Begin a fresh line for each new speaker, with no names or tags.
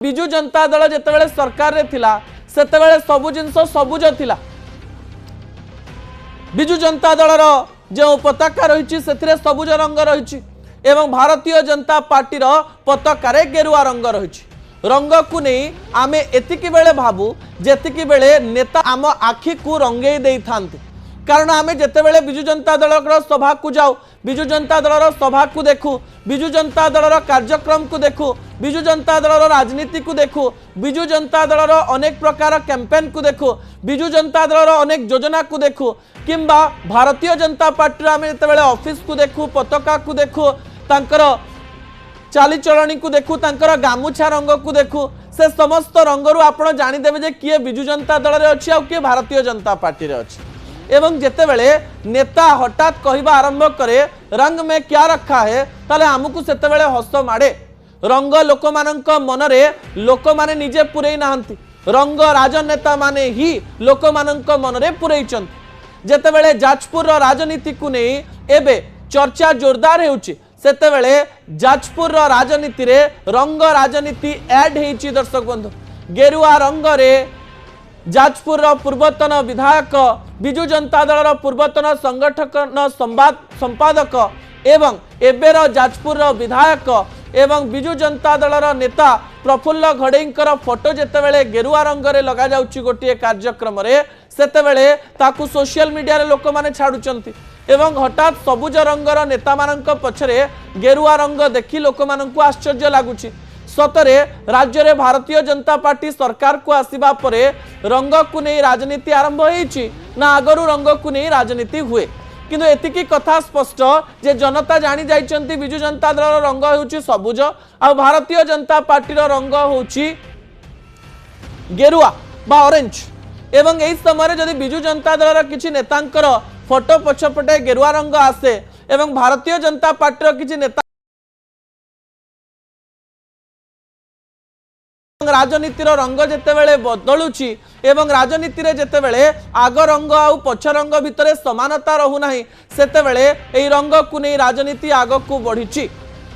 विजु जनता दल जितेबाला सरकार रे थिला सेतेबाला सबु जिनस सबुज थिला। विजु जनता दलर जो पताका रही सबुज रंग रही एवं भारतीय जनता पार्टी पताकार गेरुआ रंग रही। रंग को नहीं आम एतिकी बेले भाबू जेतिकी बेले नेता आम आखि को रंगे दे था। कारण आम जितेबाला विजु जनता दल सभा को जाऊ, विजु जनता दल सभा को देखू, विजु जनता दल कार्यक्रम को देखू, विजु जनता दल राजनीति को देखू, विजु जनता दल अनेक प्रकार कैंपेन को देखू, विजु जनता दल अनेक योजना को देखू, किंबा भारतीय जनता पार्टी आम जितेबाला ऑफिस को देखू, पताका को देखू, तांकर चालीचलणी को देखू, तांकर गामुछा रंग को देखू, से समस्त रंगरू आपण जानीदेवे जे किए विजु जनता दल रे अछि आ किए भारतीय जनता पार्टी रे अछि। एवं जितेबाला नेता हठात कहवा आरंभ करे रंग में क्या रखा है ताले आमको सेतेबाला हस माड़े। रंग लोक मानक मनरे लोक माने निजे पुरई नाहंती, रंग राजनेता माने ही लोक मानक मनरे पुरईचंती। जेतेबाला जाजपुर राजनीति को नहीं एबे चर्चा जोरदार होउची सेतेबाला जाजपुर राजनीति रे रंग राजनीति ऐड हेची। दर्शक बंधु, गेरुआ रंग रे जाजपुर पूर्वतन विधायक विजु जनता दल पूर्वतन संगठन संपादक एवं एबेर जाजपुर विधायक एवं विजु जनता दल नेता प्रफुल्ल घड़ेईकर फोटो जेतेबेले गेरुआ रंग रे लगा जाउची गोटे कार्यक्रम रे सेतेबेले ताकू सोशल मीडिया रे लोक माने छाडुचंती एवं हठात सबुज रंगर नेता मानक पछरे गेरुआ रंग देखि लोक मानकू आश्चर्य लागुची। सतरे राज्य रे भारतीय जनता पार्टी सरकार को आसीबा परे रंग को नहीं राजनीति आरंभ होईची ना आगरू रंग को नहीं राजनीति हुए। किंतु एतिकी कथा स्पष्ट जे जनता जानी जाइचंती विजु जनता दल रंग होउची सबुज आ भारतीय जनता पार्टी रंग होउची गेरुआ बा ऑरेंज। एवं एई समय जदि विजु जनता दल किछि नेतांकर फोटो पछपटे गेरुआ रंग आसे एवं भारतीय जनता पार्टी किछि नेता राजनीतिर रंग जेतेबेले बदलुची एवं राजनीति रे जेतेबेले आग रंग आउ पछ रंग भितरे समानता रहू नाही सेतेबेले एई रंग को नहीं राजनीति आग को बढ़ीची।